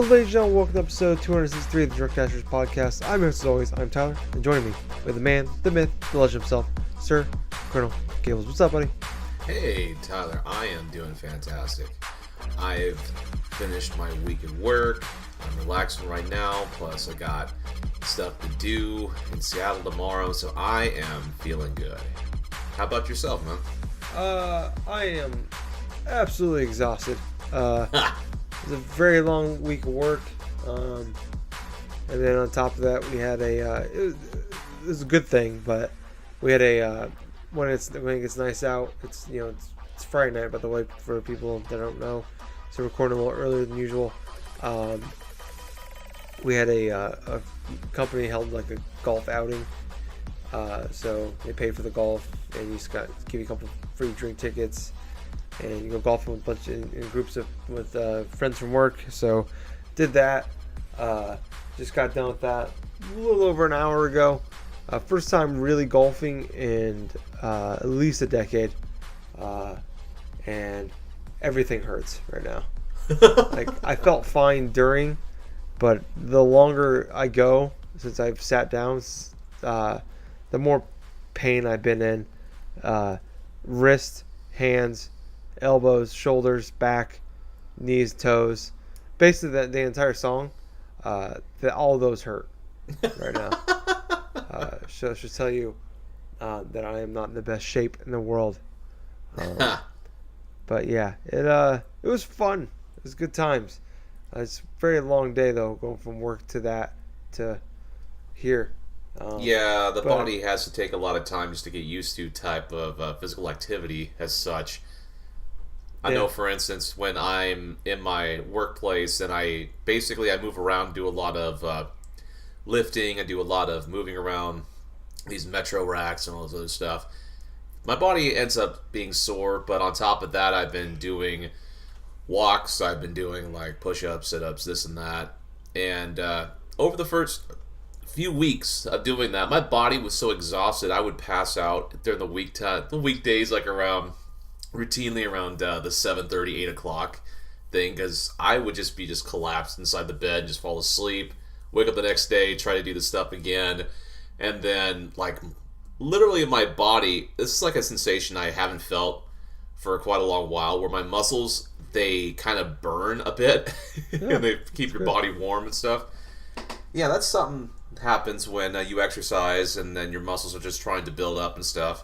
ladies and gentlemen, welcome to episode 263 of the Drunk Podcast. I'm here as always, I'm Tyler, and joining me with the man, the myth, the legend himself, Sir Colonel Gables. What's up, buddy? Hey, Tyler, I am doing fantastic. I've finished my week at work. I'm relaxing right now, plus I got stuff to do in Seattle tomorrow, so I am feeling good. How about yourself, man? I am absolutely exhausted. It was a very long week of work, and then on top of that, we had it was a good thing, but we had when it gets nice out, it's Friday night, by the way, for people that don't know, so we're recording a little earlier than usual. We had a company held like a golf outing, so they paid for the golf, and you just give you a couple free drink tickets. And you go golfing with a bunch in groups with friends from work. So did that. Just got done with that a little over an hour ago. First time really golfing in at least a decade. And everything hurts right now. Like I felt fine during, but the longer I go since I've sat down, the more pain I've been in. Wrist, hands, elbows, shoulders, back, knees, toes. Basically, the entire song, all of those hurt right now. So I should tell you that I am not in the best shape in the world. But yeah, it was fun. It was good times. It's a very long day though, going from work to that to here. Yeah, the body has to take a lot of time just to get used to type of physical activity as such. I know, for instance, when I'm in my workplace and I move around, do a lot of lifting, I do a lot of moving around these metro racks and all this other stuff. My body ends up being sore, but on top of that, I've been doing walks, I've been doing like push-ups, sit-ups, this and that. And over the first few weeks of doing that, my body was so exhausted I would pass out during the weekdays, like routinely around the 7:30, 8 o'clock thing, because I would just collapsed inside the bed, just fall asleep, wake up the next day, try to do the stuff again, and then like literally my body, this is like a sensation I haven't felt for quite a long while, where my muscles, they kind of burn a bit and they keep your body warm and stuff. Yeah, that's something that happens when you exercise and then your muscles are just trying to build up and stuff.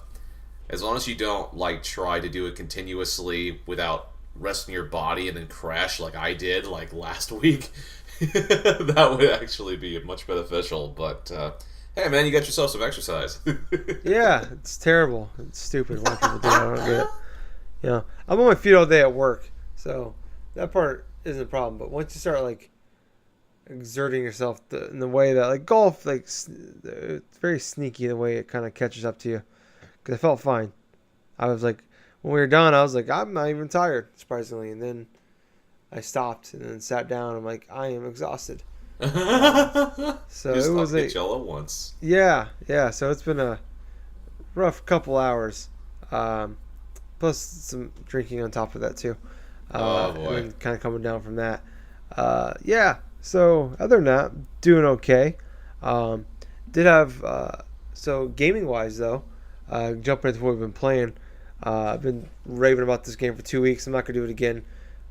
As long as you don't like try to do it continuously without resting your body and then crash like I did like last week, that would actually be much beneficial. But hey man, you got yourself some exercise. Yeah, it's terrible. It's stupid why people do it. I don't get it. I'm on my feet all day at work, so that part isn't a problem. But once you start like exerting yourself in the way that like golf, like it's very sneaky the way it kind of catches up to you. Because I felt fine. I was like, when we were done, I was like, I'm not even tired, surprisingly. And then I stopped and then sat down. I'm like, I am exhausted. So just it was like get y'all at once. Yeah. So it's been a rough couple hours. Plus some drinking on top of that too. Oh boy. And then kind of coming down from that. Yeah. So other than that, doing okay. Did have so gaming wise though. Jumping into what we've been playing, I've been raving about this game for 2 weeks. I'm not gonna do it again,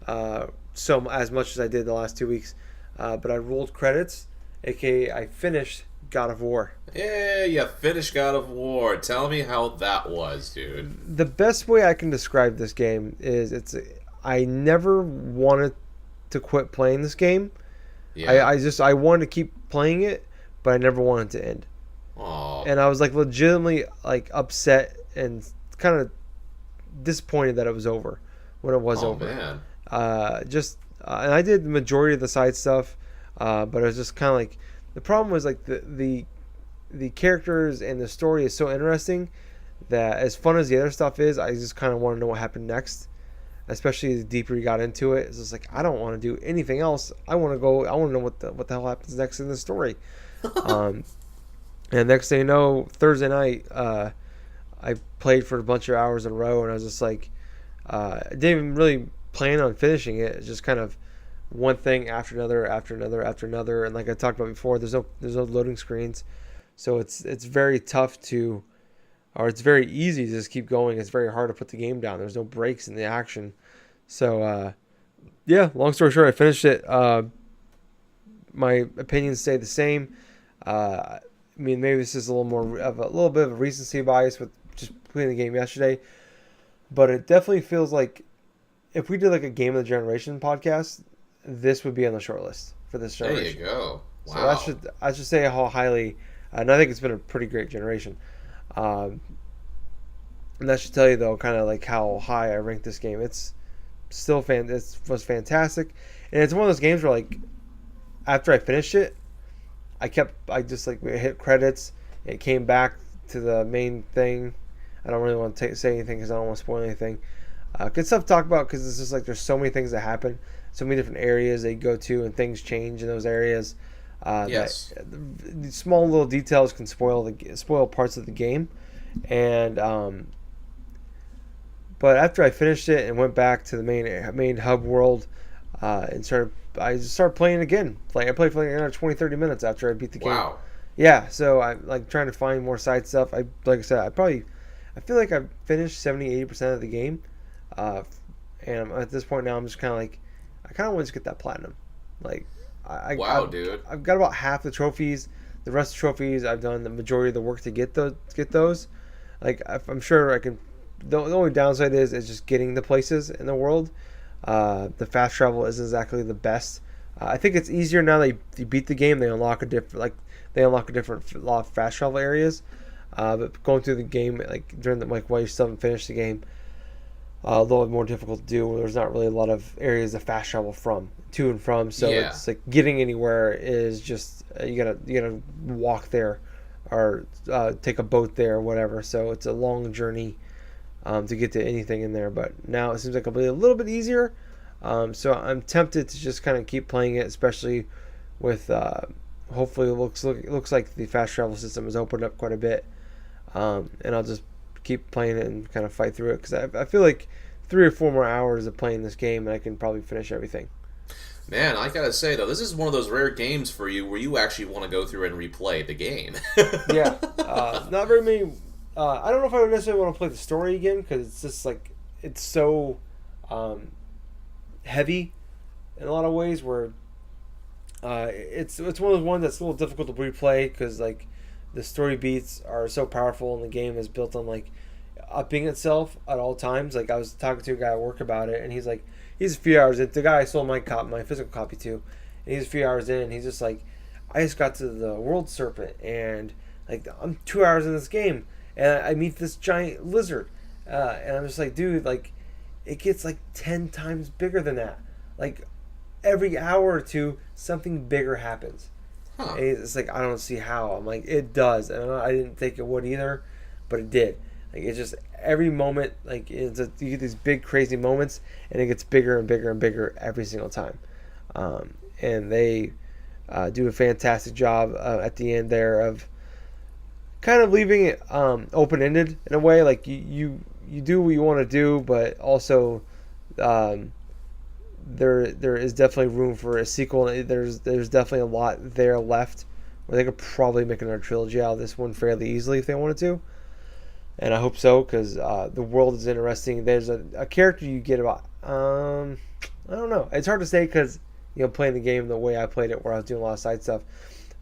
as much as I did the last 2 weeks. But I rolled credits, aka I finished God of War. Yeah, you finished God of War. Tell me how that was, dude. The best way I can describe this game is I never wanted to quit playing this game. Yeah. I wanted to keep playing it, but I never wanted to end. Aww. And I was like legitimately like upset and kind of disappointed that it was over when it was over. Man. And I did the majority of the side stuff, but it was just kind of like the problem was like the characters and the story is so interesting that as fun as the other stuff is, I just kind of want to know what happened next. Especially the deeper you got into it, it's just like I don't want to do anything else. I want to know what the hell happens next in the story. And next thing you know, Thursday night, I played for a bunch of hours in a row, and I was just like, I didn't even really plan on finishing it. It just kind of one thing after another, after another, after another, and like I talked about before, there's no loading screens, so it's very tough to, or it's very easy to just keep going. It's very hard to put the game down. There's no breaks in the action. So yeah, long story short, I finished it. My opinions stay the same. I mean, maybe this is a little bit of a recency bias with just playing the game yesterday, but it definitely feels like if we did like a game of the generation podcast, this would be on the short list for this generation. There you go. Wow. So I should say how highly, and I think it's been a pretty great generation. And that should tell you though, kind of like how high I rank this game. It's still it was fantastic, and it's one of those games where like after I finished it, I just like hit credits. It came back to the main thing. I don't really want to say anything because I don't want to spoil anything. Good stuff to talk about because it's just like there's so many things that happen, so many different areas they go to, and things change in those areas. Yes. The small little details can spoil parts of the game, and but after I finished it and went back to the main hub world, and I just started playing again. Like I played for like another 20-30 minutes after I beat the game. Wow. Yeah, so I'm like trying to find more side stuff. Like I said, I feel like I've finished 70-80% of the game, and at this point now I'm just kind of like I kind of want to just get that platinum. Like Dude. I've got about half the trophies. The rest of the trophies I've done the majority of the work to get those. Like I'm sure I can. The only downside is just getting the places in the world. The fast travel isn't exactly the best. I think it's easier now that you beat the game. They unlock a different lot of fast travel areas. But going through the game like while you still haven't finished the game, a little bit more difficult to do. Where there's not really a lot of areas to fast travel to and from. So it's like getting anywhere is just you gotta walk there or take a boat there or whatever. So it's a long journey. To get to anything in there, but now it seems like it'll be a little bit easier. So I'm tempted to just kind of keep playing it, especially with hopefully it looks like the fast travel system has opened up quite a bit, and I'll just keep playing it and kind of fight through it because I feel like 3 or 4 more hours of playing this game and I can probably finish everything. Man, I gotta say though, this is one of those rare games for you where you actually want to go through and replay the game. Yeah, not very many. I don't know if I would necessarily want to play the story again because it's just like it's so heavy in a lot of ways. Where it's one of those ones that's a little difficult to replay because like the story beats are so powerful and the game is built on like upping itself at all times. Like I was talking to a guy at work about it, and he's like, he's a few hours in. The guy I sold my physical copy to, and he's a few hours in. And he's just like, I just got to the World Serpent, and like I'm 2 hours in this game. And I meet this giant lizard, and I'm just like, dude, like, it gets like 10 times bigger than that. Like, every hour or two, something bigger happens. Huh. And it's like, I don't see how. I'm like, it does. And I didn't think it would either, but it did. Like, it's just every moment, like, you get these big, crazy moments, and it gets bigger and bigger and bigger every single time. And they do a fantastic job at the end there of kind of leaving it open-ended in a way, like you do what you want to do, but also there is definitely room for a sequel. There's definitely a lot there left where they could probably make another trilogy out of this one fairly easily if they wanted to, and I hope so because the world is interesting. There's a character you get about I don't know, it's hard to say because playing the game the way I played it where I was doing a lot of side stuff,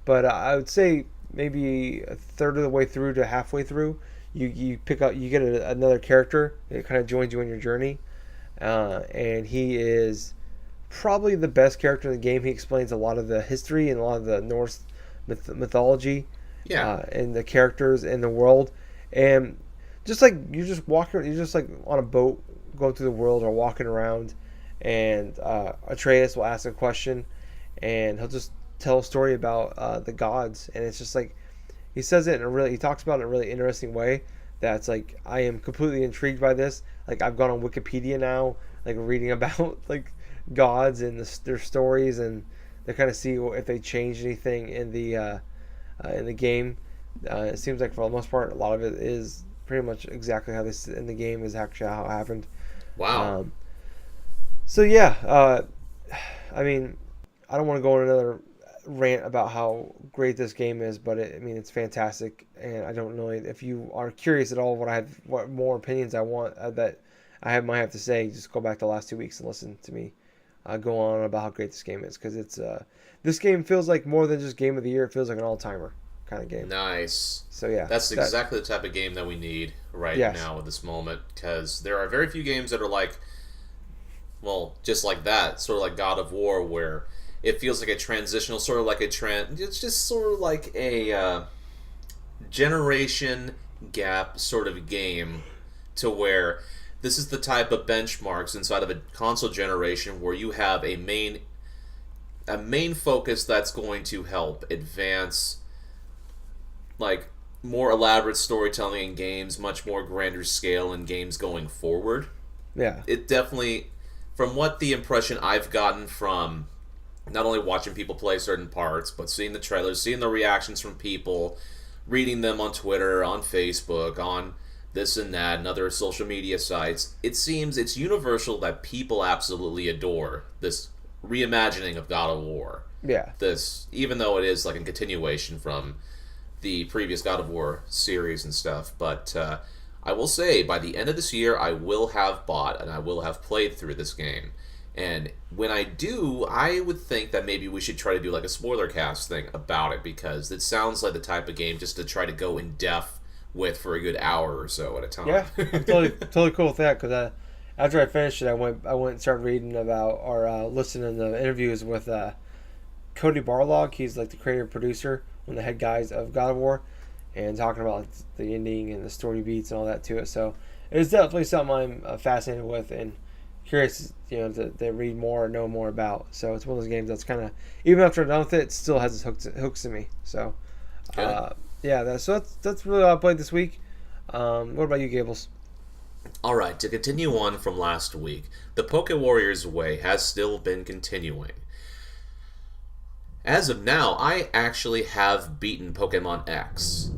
but I would say maybe a third of the way through to halfway through, you get another character. It kind of joins you on your journey, and he is probably the best character in the game. He explains a lot of the history and a lot of the Norse mythology, and the characters in the world, and just like you're just like on a boat going through the world or walking around, and Atreus will ask a question, and he'll just tell a story about the gods, and it's just like he says it he talks about it in a really interesting way that's like I am completely intrigued by this. Like I've gone on Wikipedia now, like reading about like gods and their stories, and to kind of see if they changed anything in the game. It seems like for the most part a lot of it is pretty much exactly how this in the game is actually how it happened. Wow. So yeah, I mean, I don't want to go on another rant about how great this game is, but I mean, it's fantastic, and I don't know if you are curious at all what more opinions I want that might have to say. Just go back the last 2 weeks and listen to me go on about how great this game is, because this game feels like more than just game of the year. It feels like an all timer kind of game. Nice. So yeah, that's exactly the type of game that we need right now at this moment, because there are very few games that are like, well, just like that, sort of like God of War, where it feels like a transitional, sort of like it's just sort of like a generation gap sort of game, to where this is the type of benchmarks inside of a console generation where you have a main focus that's going to help advance like more elaborate storytelling in games, much more grander scale in games going forward. Yeah. It definitely, from what the impression I've gotten from not only watching people play certain parts, but seeing the trailers, seeing the reactions from people, reading them on Twitter, on Facebook, on this and that, and other social media sites, it seems it's universal that people absolutely adore this reimagining of God of War. Yeah. This, even though it is like a continuation from the previous God of War series and stuff, but I will say, by the end of this year, I will have bought and I will have played through this game. And when I do, I would think that maybe we should try to do like a spoiler cast thing about it, because it sounds like the type of game just to try to go in depth with for a good hour or so at a time. Yeah, I'm totally cool with that, because after I finished it, I went and started reading about or listening to interviews with Cody Barlog. He's like the creator producer, one of the head guys of God of War, and talking about like, the ending and the story beats and all that to it. So it's definitely something I'm fascinated with and curious, to read more or know more about. So it's one of those games that's kind of, even after I'm done with it, it still has its hooks to me. So yeah, that's really all I played this week. What about you, Gables? Alright, to continue on from last week, the Poke Warriors way has still been continuing. As of now, I actually have beaten Pokemon X.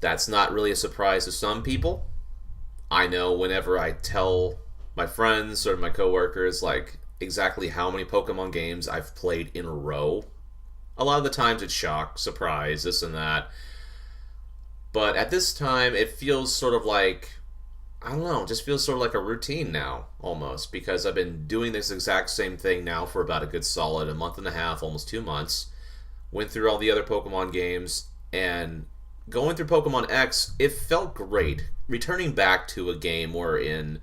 That's not really a surprise to some people. I know whenever I tell my friends or my coworkers like exactly how many Pokemon games I've played in a row, a lot of the times it's shock, surprise, this and that. But at this time, it feels sort of like, I don't know, it just feels sort of like a routine now, almost, because I've been doing this exact same thing now for about a good solid a month and a half, almost 2 months. Went through all the other Pokemon games, and going through Pokemon X, it felt great. Returning back to a game when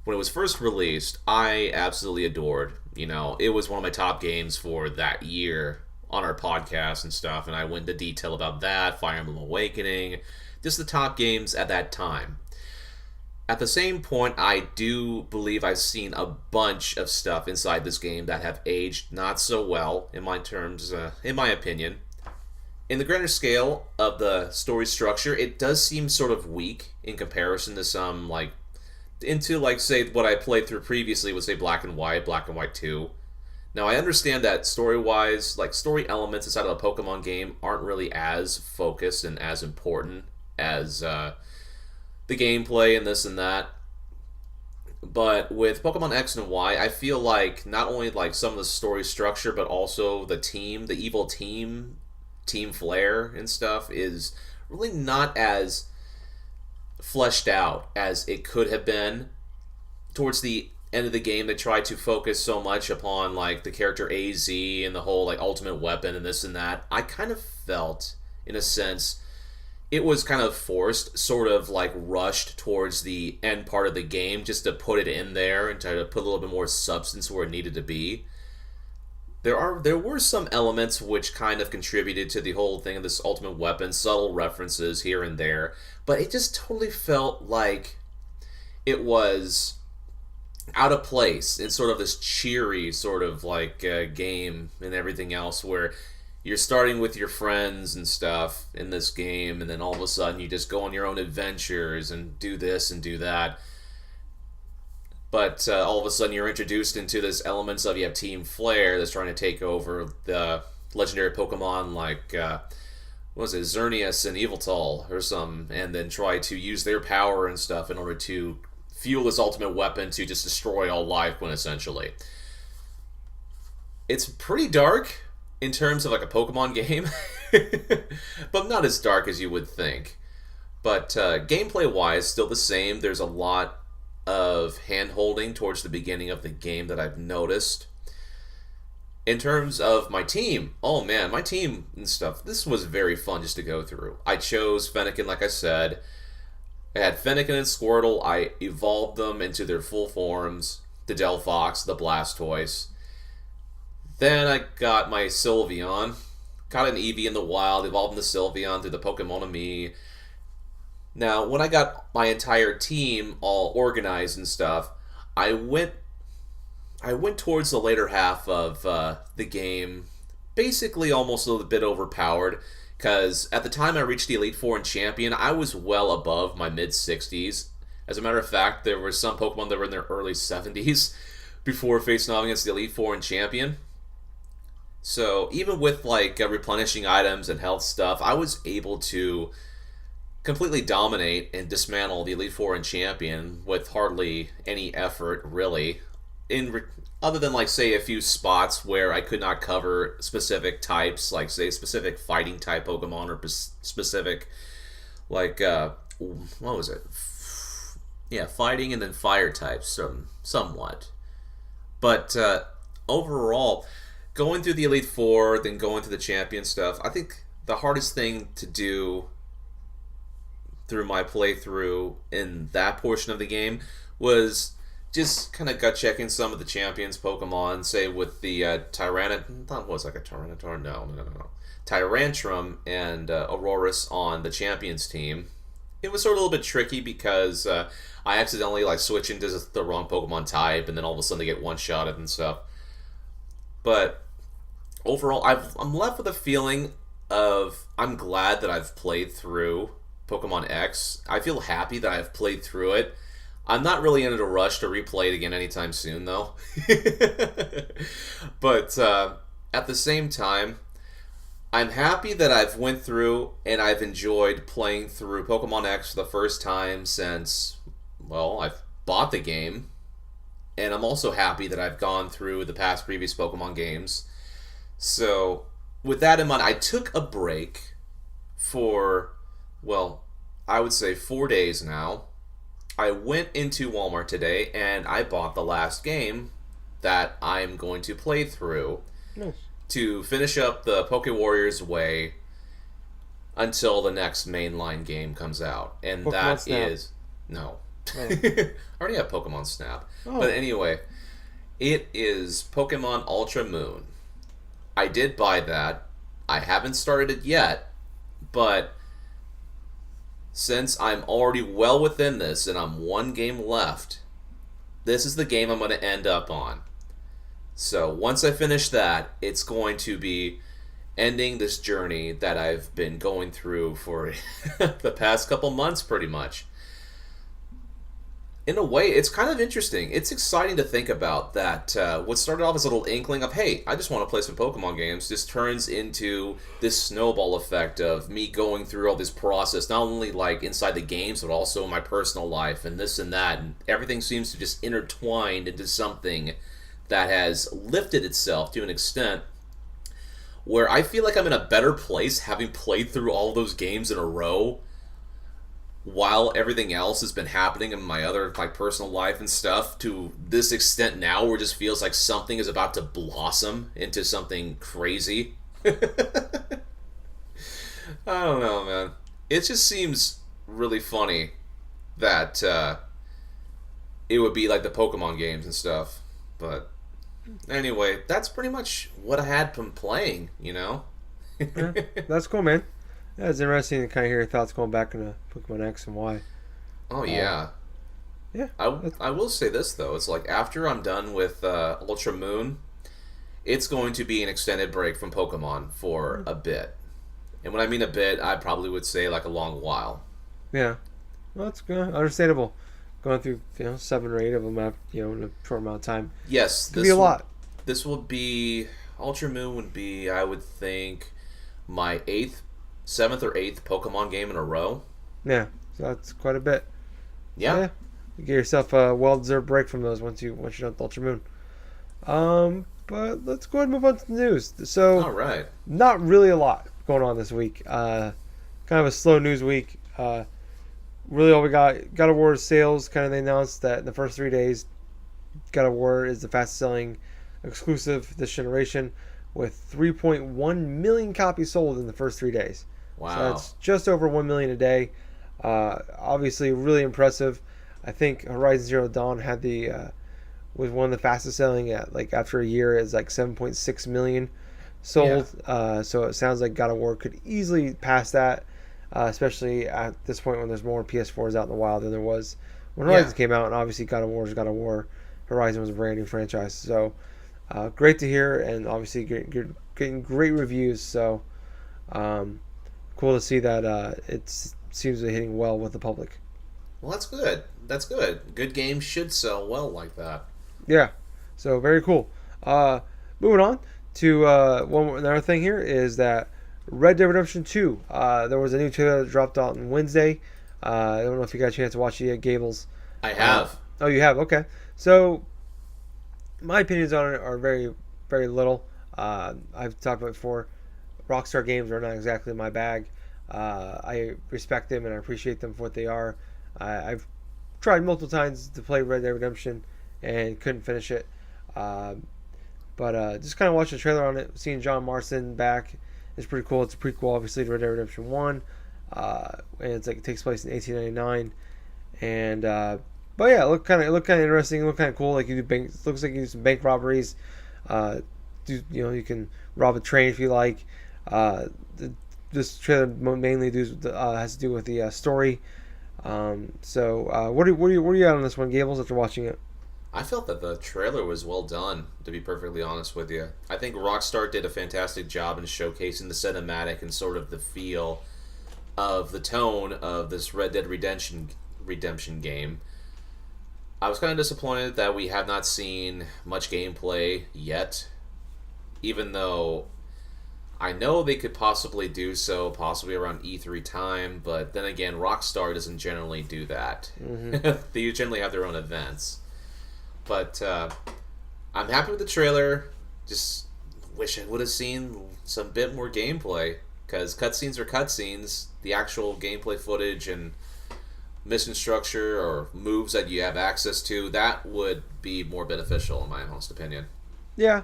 it was first released, I absolutely adored. It was one of my top games for that year on our podcast and stuff, and I went into detail about that, Fire Emblem Awakening, just the top games at that time. At the same point, I do believe I've seen a bunch of stuff inside this game that have aged not so well, in my opinion. In the grander scale of the story structure, it does seem sort of weak in comparison to some, say, what I played through previously would say Black and White 2. Now, I understand that story-wise, story elements inside of a Pokemon game aren't really as focused and as important as the gameplay and this and that. But with Pokemon X and Y, I feel like not only some of the story structure, but also the evil team flair and stuff is really not as fleshed out as it could have been. Towards the end of the game, they tried to focus so much upon the character AZ and the whole ultimate weapon and this and that. I kind of felt, in a sense, it was kind of forced, sort of rushed towards the end part of the game just to put it in there and try to put a little bit more substance where it needed to be. There were some elements which kind of contributed to the whole thing of this ultimate weapon, subtle references here and there, but it just totally felt like it was out of place in sort of this cheery sort of game and everything else, where you're starting with your friends and stuff in this game, and then all of a sudden you just go on your own adventures and do this and do that. But all of a sudden you're introduced into this elements of, you have Team Flare that's trying to take over the legendary Pokemon Xerneas and Yveltal or some, and then try to use their power and stuff in order to fuel this ultimate weapon to just destroy all life, essentially. It's pretty dark in terms of like a Pokemon game, but not as dark as you would think. But gameplay wise, still the same. There's a lot of hand holding towards the beginning of the game that I've noticed. In terms of my team, oh man, my team and stuff, this was very fun just to go through. I chose Fennekin, like I said. I had Fennekin and Squirtle. I evolved them into their full forms, the Delphox, the Blastoise. Then I got my Sylveon. Got an Eevee in the wild, evolved into Sylveon through the Pokemon-Ami. Now, when I got my entire team all organized and stuff, I went towards the later half of the game, basically almost a little bit overpowered, because at the time I reached the Elite Four and Champion, I was well above my mid-60s. As a matter of fact, there were some Pokemon that were in their early 70s before facing off against the Elite Four and Champion. So even with like replenishing items and health stuff, I was able to completely dominate and dismantle the Elite Four and Champion with hardly any effort, really. Other than like say a few spots where I could not cover specific types, like say specific fighting type Pokemon or specific like what was it? Yeah, fighting and then fire types, somewhat. But overall, going through the Elite Four, then going to the Champion stuff, I think the hardest thing to do through my playthrough in that portion of the game was just kind of gut checking some of the Champions Pokemon, say with the Tyranitar? No. Tyrantrum and Aurorus on the Champions team. It was sort of a little bit tricky because I accidentally like switch into the wrong Pokemon type, and then all of a sudden they get one-shotted and stuff. But overall, I'm left with a feeling of I'm glad that I've played through Pokemon X. I feel happy that I've played through it. I'm not really in a rush to replay it again anytime soon, though. But at the same time, I'm happy that I've went through and I've enjoyed playing through Pokemon X for the first time since, well, I've bought the game. And I'm also happy that I've gone through the past previous Pokemon games. So, with that in mind, I took a break for, well, I would say 4 days now. I went into Walmart today and I bought the last game that I'm going to play through. Nice. To finish up the Poke Warriors Way until the next mainline game comes out. And Pokemon that Snap. Is... No. Oh. I already have Pokemon Snap. Oh. But anyway, it is Pokemon Ultra Moon. I did buy that. I haven't started it yet, but since I'm already well within this and I'm one game left, this is the game I'm going to end up on. So once I finish that, it's going to be ending this journey that I've been going through for the past couple months, pretty much. In a way, it's kind of interesting. It's exciting to think about that what started off as a little inkling of, hey, I just want to play some Pokemon games, just turns into this snowball effect of me going through all this process, not only like inside the games, but also in my personal life and this and that. And everything seems to just intertwine into something that has lifted itself to an extent where I feel like I'm in a better place having played through all those games in a row while everything else has been happening in my personal life and stuff, to this extent now where it just feels like something is about to blossom into something crazy. I don't know, man. It just seems really funny that it would be like the Pokemon games and stuff. But anyway, that's pretty much what I had been playing, you know? Yeah, that's cool, man. Yeah, it's interesting to kind of hear your thoughts going back into Pokemon X and Y. Oh, yeah. Yeah. I will say this, though. It's like after I'm done with Ultra Moon, it's going to be an extended break from Pokemon for a bit. And when I mean a bit, I probably would say like a long while. Yeah. Well, that's good. Understandable. Going through 7 or 8 of them in a short amount of time. Yes. This could be a lot. This will be... Ultra Moon would be, I would think, my 7th or 8th Pokemon game in a row. Yeah, so that's quite a bit. Yeah. You get yourself a well-deserved break from those once you're done with Ultra Moon. but let's go ahead and move on to the news. So, All right. not really a lot going on this week. Kind of a slow news week. Really, all we got God of War sales. Kind of they announced that in the first 3 days, God of War is the fastest selling exclusive this generation, with 3.1 million copies sold in the first 3 days. Wow. So that's just over 1 million a day. Obviously, really impressive. I think Horizon Zero Dawn had was one of the fastest selling at like after a year is like 7.6 million sold. Yeah. So it sounds like God of War could easily pass that, especially at this point when there's more PS4s out in the wild than there was when Horizon came out. And obviously, God of War is God of War. Horizon was a brand new franchise, so great to hear, and obviously getting great reviews. So cool to see that it seems to be hitting well with the public. Well, that's good. That's good. Good games should sell well like that. Yeah, so very cool. Moving on to another thing here is that Red Dead Redemption 2. There was a new trailer that dropped out on Wednesday. I don't know if you got a chance to watch it yet, Gables. I have. Oh, you have? Okay. So, my opinions on it are very, very little. I've talked about it before. Rockstar games are not exactly my bag. I respect them and I appreciate them for what they are. I've tried multiple times to play Red Dead Redemption and couldn't finish it. But just kind of watching the trailer on it, seeing John Marston back is pretty cool. It's a prequel, obviously, to Red Dead Redemption 1. And it's like it takes place in 1899. And but yeah, it looked kind of interesting. It looked kind of cool. Like you do looks like you do some bank robberies. You can rob a train if you like. This trailer mainly has to do with the story. So what are you at on this one, Gables? After watching it, I felt that the trailer was well done, to be perfectly honest with you. I think Rockstar did a fantastic job in showcasing the cinematic and sort of the feel of the tone of this Red Dead Redemption game. I was kind of disappointed that we have not seen much gameplay yet, even though I know they could possibly do so, possibly around E3 time, but then again, Rockstar doesn't generally do that. Mm-hmm. They generally have their own events. But I'm happy with the trailer. Just wish I would have seen some bit more gameplay, because cutscenes are cutscenes. The actual gameplay footage and mission structure or moves that you have access to, that would be more beneficial in my honest opinion. Yeah,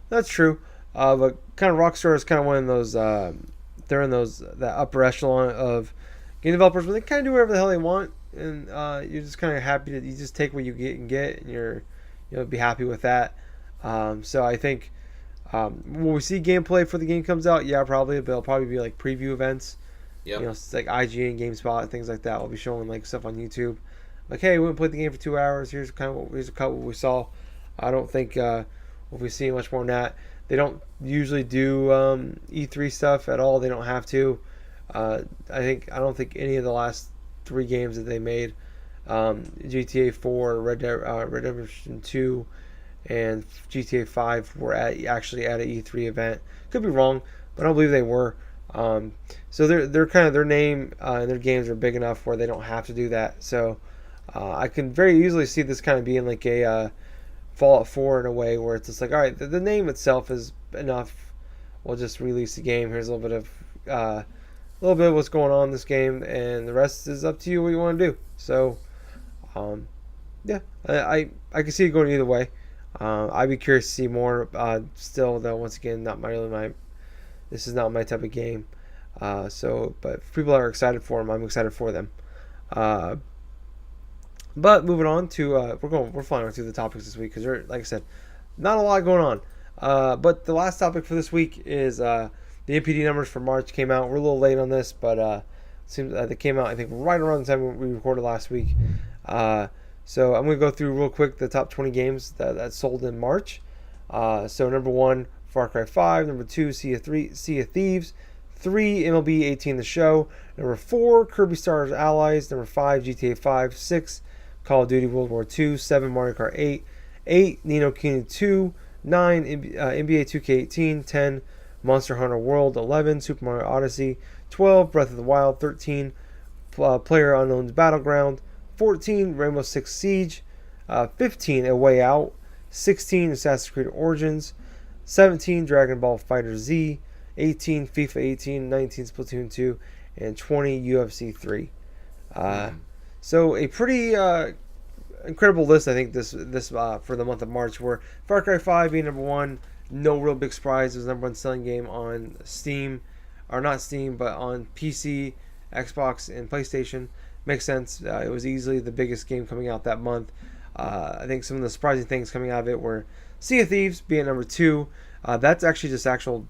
that's true. But kind of Rockstar is kind of one of those. They're in that upper echelon of game developers where they kind of do whatever the hell they want, and you're just kind of happy that you just take what you get, and you'll be happy with that. So I think when we see gameplay for the game comes out, yeah, probably, but it'll probably be like preview events. Yep. It's like IGN, GameSpot, things like that. We'll be showing like stuff on YouTube. Like, hey, we went and played the game for 2 hours. Here's a couple what we saw. I don't think we'll be seeing much more than that. They don't usually do E3 stuff at all. They don't have to. I don't think any of the last 3 games that they made, GTA 4, Red Dead Redemption 2, and GTA 5 were actually at an E3 event. Could be wrong, but I don't believe they were. So they're kind of their name and their games are big enough where they don't have to do that. So I can very easily see this kind of being like a Fallout 4 in a way where it's just like, all right, the name itself is enough. We'll just release the game. Here's a little bit of what's going on in this game, and the rest is up to you what you want to do. So yeah, I can see it going either way. I'd be curious to see more. Still, though, once again, this is not my type of game. But if people are excited for them, I'm excited for them. But moving on to we're flying through the topics this week because, like I said, not a lot going on. But the last topic for this week is the NPD numbers for March came out. We're a little late on this, but seems they came out I think right around the time we recorded last week. So I'm going to go through real quick the top 20 games that sold in March. So number 1, Far Cry 5. Number 2, Sea of Thieves. 3, MLB 18 The Show. Number 4, Kirby Star Allies. Number 5, GTA 5. 6, Call of Duty World War II. 7, Mario Kart 8. 8, Ni no Kuni 2. 9, NBA 2K18. 10, Monster Hunter World. 11, Super Mario Odyssey. 12, Breath of the Wild. 13, PlayerUnknown's Battleground. 14, Rainbow Six Siege. 15, A Way Out. 16, Assassin's Creed Origins. 17 Dragon Ball Fighter Z, 18 FIFA 18, 19 Splatoon 2, and 20 UFC 3. Uh, so a pretty incredible list, I think, this for the month of March, where Far Cry 5 being number one, no real big surprise. It was the number one selling game on Steam, or not Steam, but on PC, Xbox, and PlayStation. Makes sense. It was easily the biggest game coming out that month. I think some of the surprising things coming out of it were Sea of Thieves being number two. That's actually just actual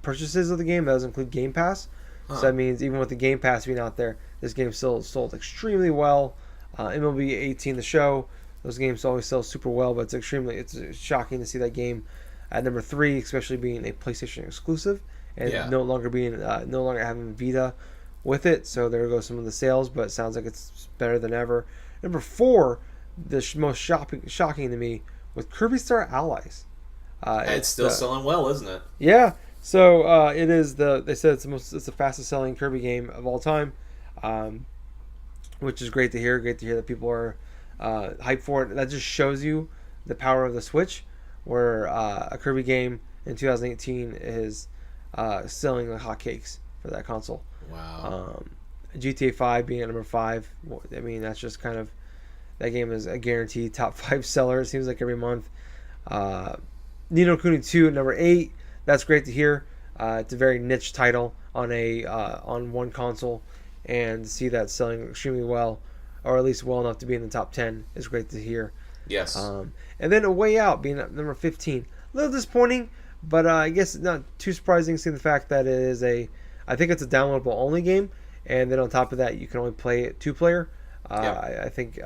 purchases of the game. That doesn't include Game Pass. So that means even with the Game Pass being out there, this game still sold extremely well. MLB 18, the show, those games always sell super well, but it's shocking to see that game at number three, especially being a PlayStation exclusive and no longer having Vita with it. So there goes some of the sales, but it sounds like it's better than ever. Number four, the most shocking to me, with Kirby Star Allies. It's still selling well, isn't it? Yeah. So it is they said it's the fastest selling Kirby game of all time, which is great to hear. Great to hear that people are hyped for it. That just shows you the power of the Switch, where a Kirby game in 2018 is selling like hotcakes for that console. Wow. GTA 5 being at number 5. I mean, that's just kind of, that game is a guaranteed top 5 seller. It seems like every month. Ni no Kuni 2 at number 8. That's great to hear. It's a very niche title on one console, and to see that selling extremely well, or at least well enough to be in the top 10, is great to hear. Yes. And then A Way Out being at number 15. A little disappointing, but I guess not too surprising, seeing the fact that it is I think it's a downloadable only game, and then on top of that, you can only play it 2-player. I think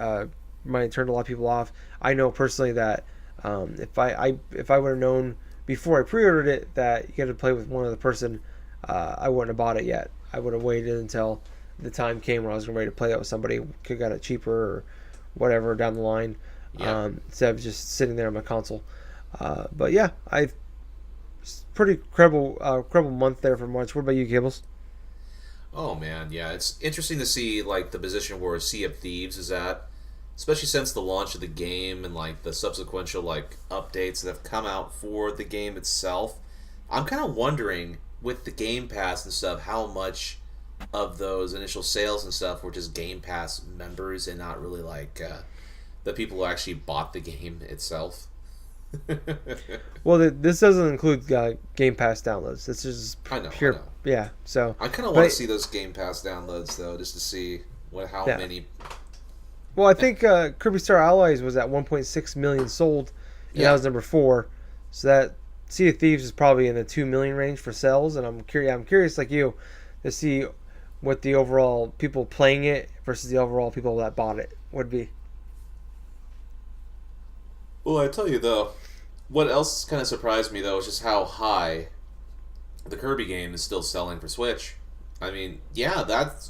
might have turned a lot of people off. I know personally that if I would have known before I pre-ordered it that you had to play with one other person, I wouldn't have bought it yet. I would have waited until the time came when I was ready to play it with somebody, could have got it cheaper or whatever down the line, instead of just sitting there on my console. But yeah, pretty credible month there for March. What about you, Gables? Oh man, yeah, it's interesting to see like the position where Sea of Thieves is at, especially since the launch of the game and like the subsequent like updates that have come out for the game itself. I'm kind of wondering with the Game Pass and stuff how much of those initial sales and stuff were just Game Pass members and not really like the people who actually bought the game itself. Well, this doesn't include Game Pass downloads. This is pure. I know. Yeah, so I kind of want to see those Game Pass downloads though, just to see how many. Well, I think Kirby Star Allies was at 1.6 million sold, and that was number 4. So that Sea of Thieves is probably in the 2 million range for sales, and I'm curious like you to see what the overall people playing it versus the overall people that bought it would be. Well, I tell you though, what else kind of surprised me though is just how high the Kirby game is still selling for Switch. I mean, yeah, that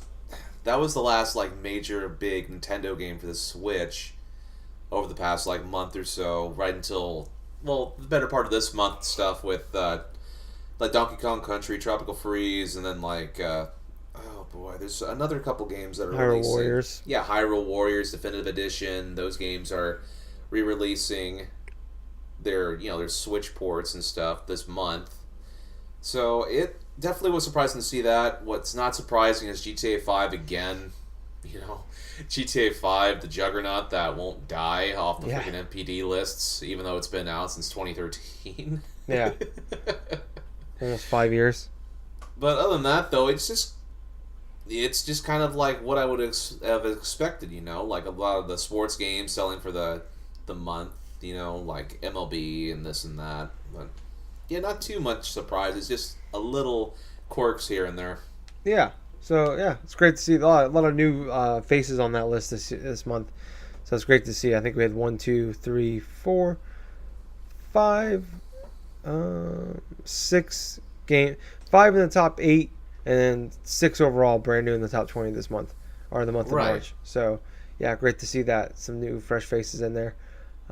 was the last like major big Nintendo game for the Switch over the past like month or so, right until the better part of this month stuff with like Donkey Kong Country, Tropical Freeze, and then like oh boy, there's another couple games that are Hyrule releasing. Warriors. Yeah, Hyrule Warriors Definitive Edition. Those games are re-releasing their Switch ports and stuff this month. So it definitely was surprising to see that. What's not surprising is GTA 5 again. GTA 5, the juggernaut that won't die off the freaking NPD lists, even though it's been out since 2013. Yeah. Almost 5 years. But other than that, though, it's just kind of like what I would have expected, like a lot of the sports games selling for the month, like MLB and this and that. But yeah, not too much surprise. It's just a little quirks here and there. Yeah. So yeah, it's great to see a lot of new faces on that list this month. So it's great to see. I think we had 1, 2, 3, 4, 5, 6 game, 5 in the top 8, and then 6 overall brand new in the top 20 this month, or the month of March. So yeah, great to see that some new fresh faces in there.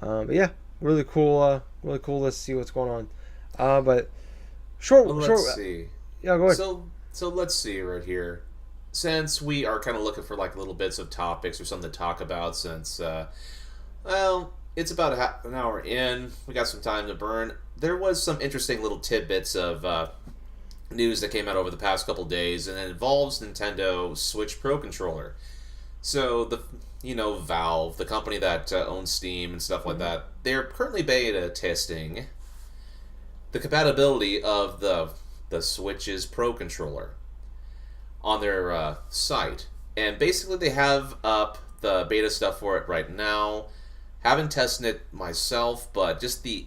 But yeah, really cool. Let's see what's going on. But let's see. Yeah, go ahead. So let's see right here. Since we are kind of looking for like little bits of topics or something to talk about, since it's about an hour in, we got some time to burn. there was some interesting little tidbits of news that came out over the past couple days, and it involves Nintendo Switch Pro Controller. So Valve, the company that owns Steam and stuff like that, they're currently beta testing the compatibility of the Switch's Pro Controller on their site, and basically they have up the beta stuff for it right now. Haven't tested it myself, but just the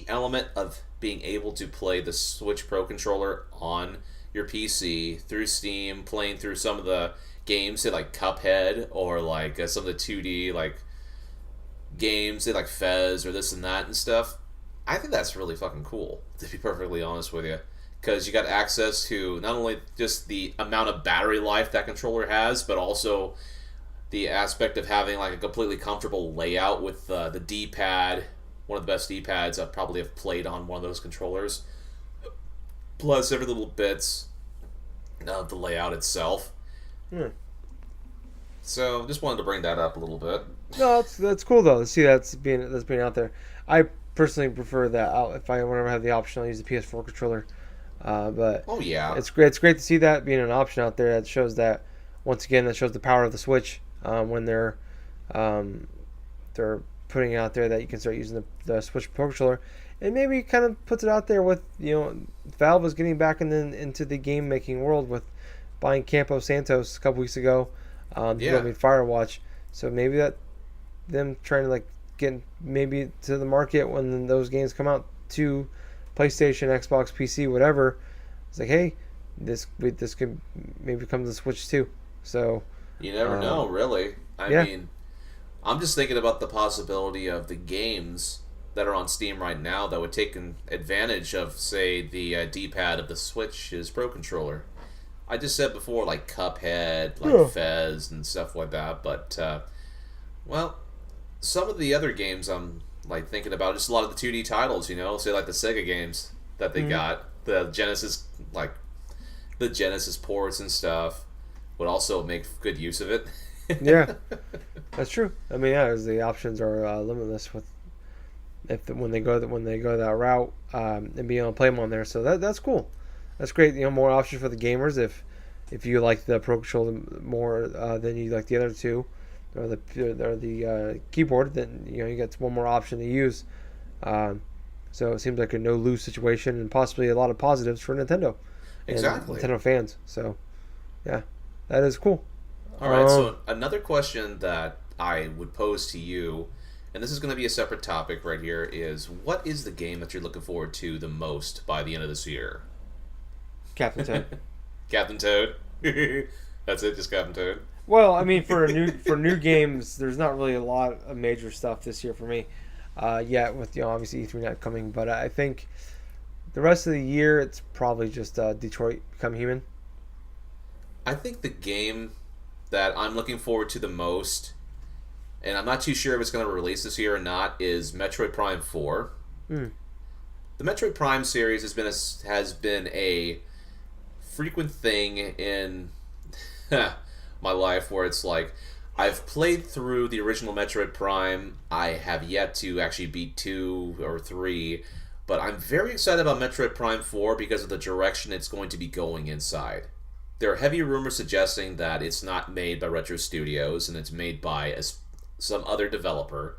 element of being able to play the Switch Pro Controller on your PC through Steam, playing through some of the games, say like Cuphead, or like some of the 2D like games, say like Fez or this and that and stuff. I think that's really fucking cool, to be perfectly honest with you, because you got access to not only just the amount of battery life that controller has, but also the aspect of having like a completely comfortable layout with the D-pad, one of the best D-pads I probably have played on one of those controllers. Plus every little bits of the layout itself. So just wanted to bring that up a little bit. No, that's cool though. To see that's being out there. I personally prefer that. If I whenever have the option, I'll use the PS4 controller. But oh yeah, it's great. It's great to see that being an option out there. That shows that once again, that shows the power of the Switch when they're putting it out there that you can start using the Switch Pro Controller, and maybe kind of puts it out there with Valve is getting back into the game making world with buying Campo Santos a couple weeks ago. Firewatch. So maybe that them trying to like get maybe to the market when those games come out to PlayStation, Xbox, PC, whatever. It's like, hey, this could maybe come to the Switch too. So you never know, really. I mean, I'm just thinking about the possibility of the games that are on Steam right now that would take advantage of, say, the D-pad of the Switch's Pro Controller. I just said before, like Cuphead, like Fez, and stuff like that. But, some of the other games I'm like thinking about, just a lot of the 2D titles, say like the Sega games that they got, the Genesis ports and stuff, would also make good use of it. Yeah, that's true. I mean, the options are limitless with when they go that route and being able to play them on there. So that's cool. That's great. More options for the gamers if you like the Pro Controller more than you like the other two, or the keyboard. Then you get one more option to use. So it seems like a no lose situation and possibly a lot of positives for Nintendo. Exactly. And Nintendo fans. So yeah, that is cool. All right. So another question that I would pose to you, and this is going to be a separate topic right here, is what is the game that you're looking forward to the most by the end of this year? Captain Toad. Captain Toad. That's it, just Captain Toad. Well, I mean, for new games, there's not really a lot of major stuff this year for me. Yet with obviously E3 not coming, but I think the rest of the year it's probably just Detroit Become Human. I think the game that I'm looking forward to the most, and I'm not too sure if it's going to release this year or not, is Metroid Prime 4. The Metroid Prime series has been a frequent thing in my life where it's like I've played through the original Metroid Prime. I have yet to actually beat 2 or 3, but I'm very excited about Metroid Prime 4 because of the direction it's going to be going inside. There are heavy rumors suggesting that it's not made by Retro Studios and it's made by some other developer.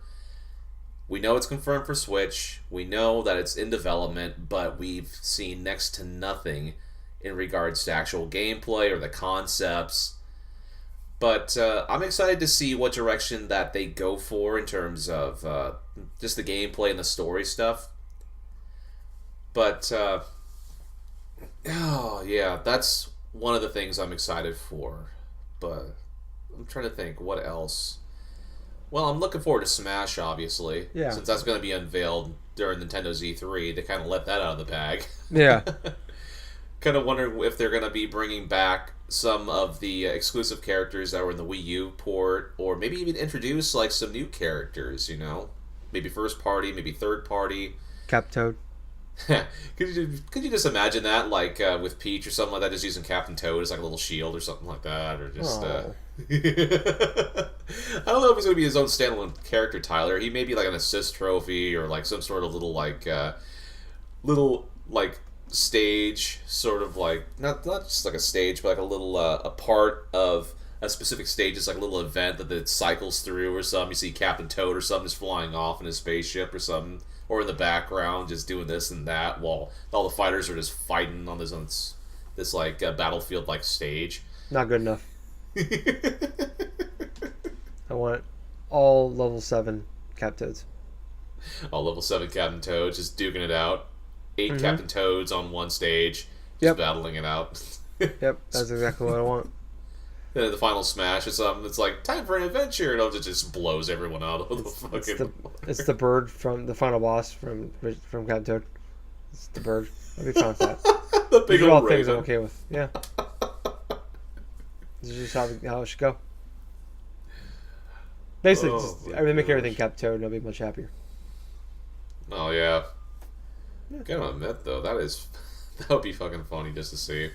We know it's confirmed for Switch. We know that it's in development, but we've seen next to nothing in regards to actual gameplay or the concepts. But I'm excited to see what direction that they go for in terms of just the gameplay and the story stuff. But, that's one of the things I'm excited for. But I'm trying to think, what else? Well, I'm looking forward to Smash, obviously. Yeah. Since that's going to be unveiled during Nintendo's E3. They kind of let that out of the bag. Yeah. Kind of wondering if they're going to be bringing back some of the exclusive characters that were in the Wii U port, or maybe even introduce like some new characters, maybe first party, maybe third party. Cap Toad. Could you just imagine that, like with Peach or something like that, just using Captain Toad as like a little shield or something like that, or just. Oh. I don't know if he's going to be his own standalone character, Tyler. He may be like an assist trophy or like some sort of little like stage, sort of like not just like a stage, but like a little a part of a specific stage. It's like a little event that it cycles through or something. You see Captain Toad or something just flying off in his spaceship or something, or in the background just doing this and that while all the fighters are just fighting on this like battlefield like stage. Not good enough. I want all level 7 Cap Toads. All level 7 Captain Toads just duking it out. 8 Captain Toads on one stage, just battling it out. Yep, that's exactly what I want. Then the final smash is something that's like, time for an adventure, and it just blows everyone out of the fucking... It's the bird from the final boss from Captain Toad. It's the bird. That'd be fun with that. The big These are old all things raven. I'm okay with. Yeah. This is just how it should go. Basically, just make everything Captain Toad, and I'll be much happier. Oh, yeah. Gotta admit, though, that would be fucking funny just to see.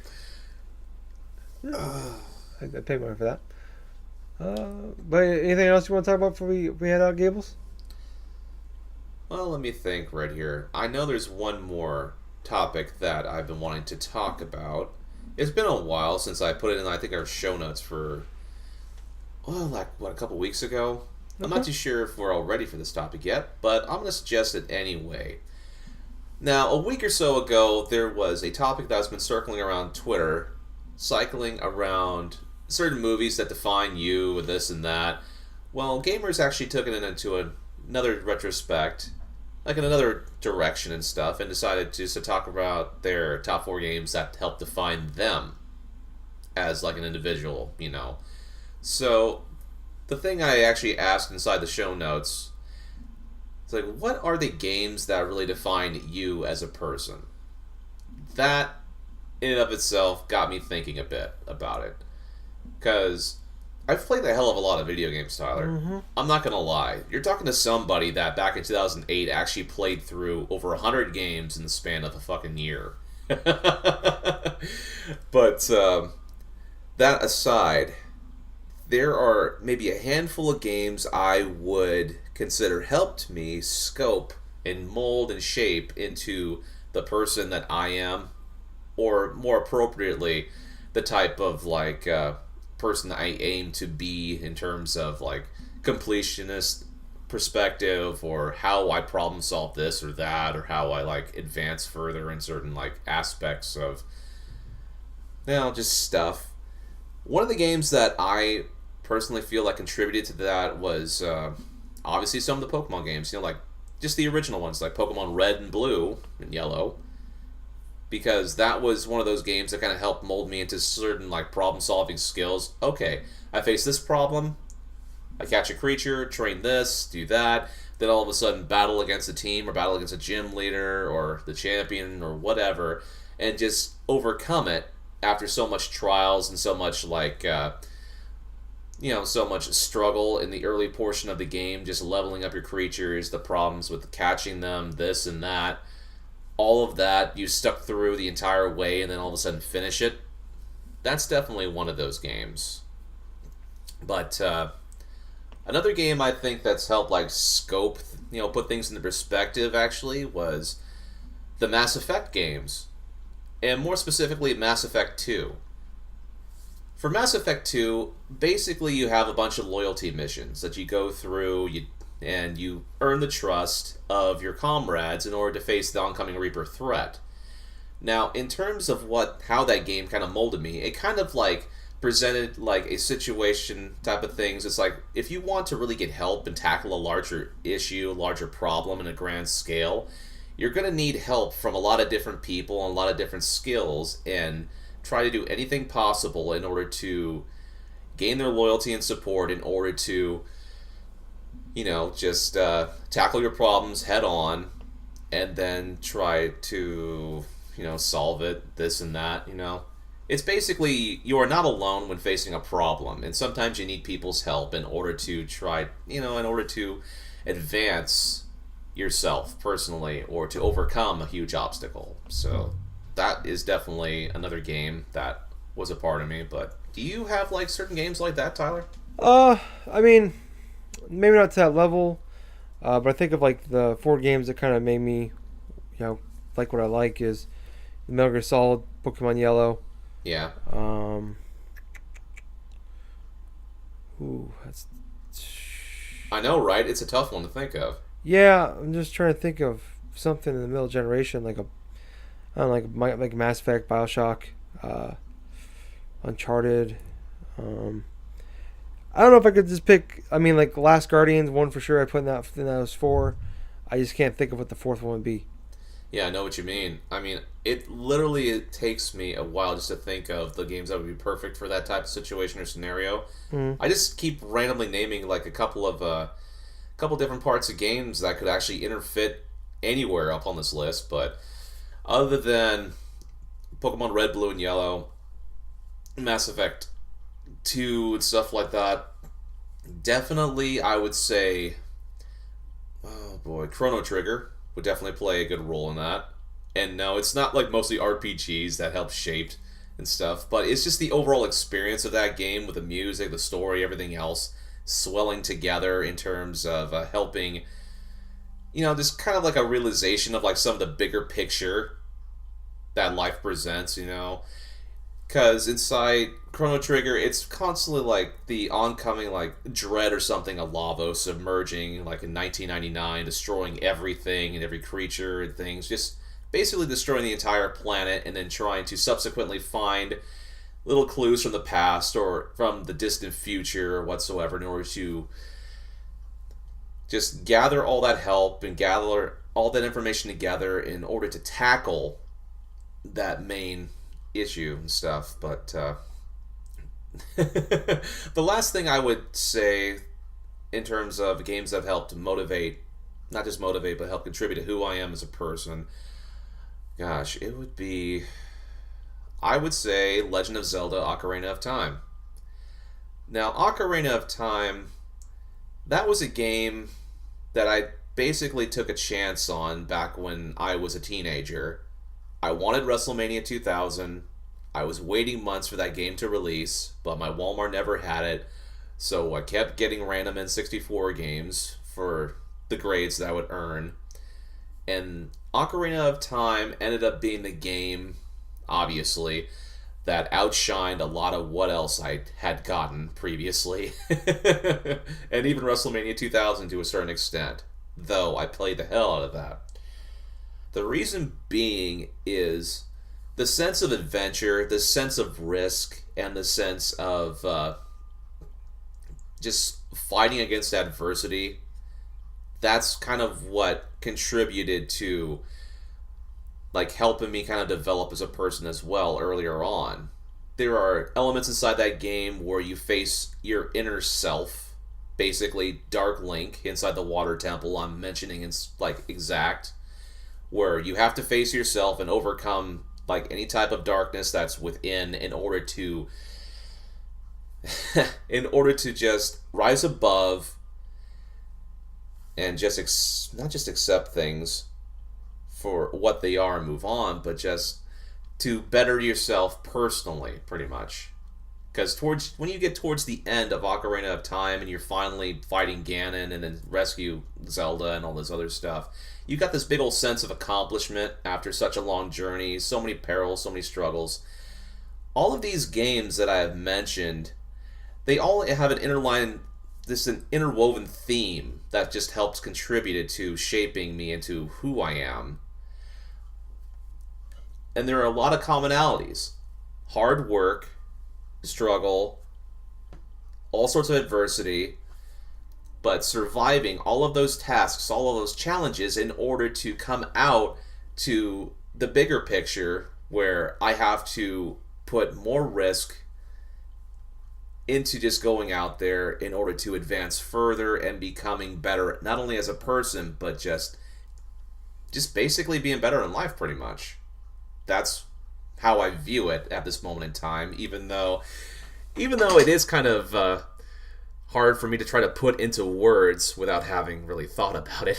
Yeah. I'd pay money for that. But anything else you want to talk about before we head out, Gables? Well, let me think right here. I know there's one more topic that I've been wanting to talk about. It's been a while since I put it in, I think, our show notes for, a couple weeks ago. Okay. I'm not too sure if we're all ready for this topic yet, but I'm going to suggest it anyway. Now, a week or so ago, there was a topic that's been circling around Twitter, cycling around certain movies that define you, this and that. Well, gamers actually took it into another retrospect, like in another direction and stuff, and decided to talk about their top 4 games that help define them as like an individual, you know. So, the thing I actually asked inside the show notes, it's like, what are the games that really define you as a person? That, in and of itself, got me thinking a bit about it. Because I've played a hell of a lot of video games, Tyler. Mm-hmm. I'm not going to lie. You're talking to somebody that back in 2008 actually played through over 100 games in the span of a fucking year. But that aside, there are maybe a handful of games I would consider helped me scope and mold and shape into the person that I am, or more appropriately, the type of like person I aim to be in terms of like completionist perspective, or how I problem solve this or that, or how I like advance further in certain like aspects of, just stuff. One of the games that I personally feel like contributed to that was obviously some of the Pokemon games, like just the original ones, like Pokemon Red and Blue and Yellow, because that was one of those games that kind of helped mold me into certain like problem solving skills. Okay, I face this problem, I catch a creature, train this, do that, then all of a sudden battle against a team or battle against a gym leader or the champion or whatever, and just overcome it after so much trials and so much like so much struggle in the early portion of the game, just leveling up your creatures, the problems with catching them, this and that. All of that, you stuck through the entire way and then all of a sudden finish it. That's definitely one of those games. But another game I think that's helped like scope, put things into perspective actually, was the Mass Effect games. And more specifically, Mass Effect 2. For Mass Effect 2, basically you have a bunch of loyalty missions that you go through, and you earn the trust of your comrades in order to face the oncoming Reaper threat. Now, in terms of how that game kind of molded me, it kind of like presented like a situation type of things. It's like, if you want to really get help and tackle a larger issue, a larger problem in a grand scale, you're going to need help from a lot of different people and a lot of different skills, and try to do anything possible in order to gain their loyalty and support, in order to just tackle your problems head on, and then try to solve it, this and that. It's basically, you are not alone when facing a problem, and sometimes you need people's help in order to try in order to advance yourself personally or to overcome a huge obstacle. So that is definitely another game that was a part of me. But do you have like certain games like that, Tyler? I mean, maybe not to that level, but I think of like the 4 games that kind of made me, like what I like is Metal Gear Solid, Pokemon Yellow. Yeah. That's. I know, right? It's a tough one to think of. Yeah, I'm just trying to think of something in the middle generation, like I don't know, like Mass Effect, Bioshock, Uncharted. I don't know if I could just pick. I mean, like Last Guardians, one for sure. I put in those 4. I just can't think of what the 4th one would be. Yeah, I know what you mean. I mean, it takes me a while just to think of the games that would be perfect for that type of situation or scenario. I just keep randomly naming like a couple different parts of games that could actually interfit anywhere up on this list. But other than Pokemon Red, Blue, and Yellow, Mass Effect 2, and stuff like that, definitely I would say, oh boy, Chrono Trigger would definitely play a good role in that. And no, it's not like mostly RPGs that help shape and stuff, but it's just the overall experience of that game with the music, the story, everything else swelling together in terms of helping, just kind of like a realization of like some of the bigger picture that life presents, because inside Chrono Trigger, it's constantly like the oncoming like dread or something of lava submerging like in 1999, destroying everything and every creature and things, just basically destroying the entire planet, and then trying to subsequently find little clues from the past or from the distant future or whatsoever in order to just gather all that help and gather all that information together in order to tackle that main issue and stuff. But the last thing I would say in terms of games that have helped motivate, not just motivate, but help contribute to who I am as a person, gosh, it would be, I would say, Legend of Zelda Ocarina of Time. Now, Ocarina of Time, that was a game that I basically took a chance on back when I was a teenager. I wanted WrestleMania 2000. I was waiting months for that game to release, but my Walmart never had it, so I kept getting random N64 games for the grades that I would earn. And Ocarina of Time ended up being the game, obviously, that outshined a lot of what else I had gotten previously. And even WrestleMania 2000 to a certain extent, though I played the hell out of that. The reason being is the sense of adventure, the sense of risk, and the sense of just fighting against adversity. That's kind of what contributed to like helping me kind of develop as a person as well earlier on. There are elements inside that game where you face your inner self, basically Dark Link inside the water temple I'm mentioning in like exact, where you have to face yourself and overcome like any type of darkness that's within in order to just rise above and just not just accept things for what they are and move on, but just to better yourself personally, pretty much. Because when you get towards the end of Ocarina of Time and you're finally fighting Ganon and then rescue Zelda and all this other stuff, you got this big old sense of accomplishment after such a long journey, so many perils, so many struggles. All of these games that I have mentioned, they all have an an interwoven theme that just helps contributed to shaping me into who I am. And there are a lot of commonalities. Hard work, struggle, all sorts of adversity, but surviving all of those tasks, all of those challenges in order to come out to the bigger picture where I have to put more risk into just going out there in order to advance further and becoming better, not only as a person, but just basically being better in life, pretty much. That's how I view it at this moment in time, even though it is kind of hard for me to try to put into words without having really thought about it.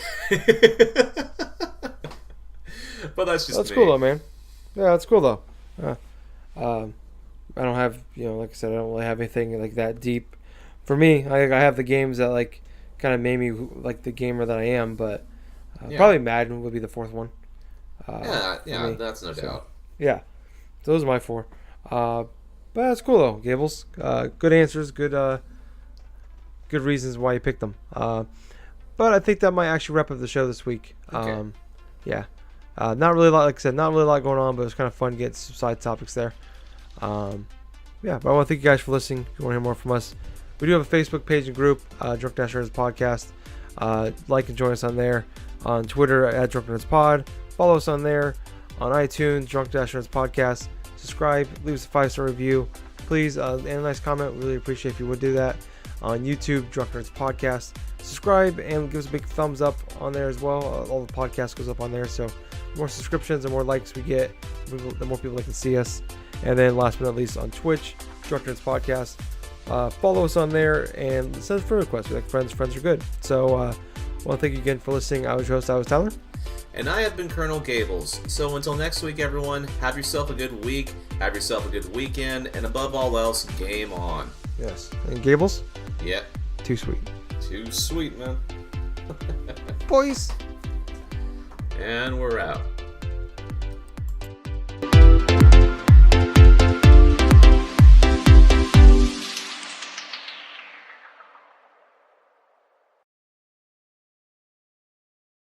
But that's just That's me. cool though, man. Yeah, that's cool though. I don't have, like I said, I don't really have anything like that deep. For me, I have the games that like kind of made me like the gamer that I am, but probably Madden would be the fourth one. Yeah, that's no doubt. Yeah, so those are my four. But that's cool though, Gables. Good answers, good reasons why you picked them. But I think that might actually wrap up the show this week. Okay. Yeah. Not really a lot, like I said, not really a lot going on, but it was kind of fun to get some side topics there. But I want to thank you guys for listening. If you want to hear more from us, we do have a Facebook page and group, Drunk Dash Nerds Podcast. Like and join us on there. On Twitter at Drunk Nerds Pod. Follow us on there. On iTunes, Drunk Dash Nerds Podcast. Subscribe, leave us a 5-star review. Please, and a nice comment. We really appreciate if you would do that. On YouTube, Drunk Nerds Podcast. Subscribe and give us a big thumbs up on there as well. All the podcast goes up on there, so the more subscriptions and more likes we get, the more people that can see us. And then last but not least, on Twitch, Drunk Nerds Podcast. Follow us on there and send friend requests. We like friends. Friends are good. So I want to thank you again for listening. I was your host. I was Tyler. And I have been Colonel Gables. So until next week, everyone, have yourself a good week, have yourself a good weekend, and above all else, game on. Yes. And Gables? Yep. Too sweet. Too sweet, man. Boys. And we're out.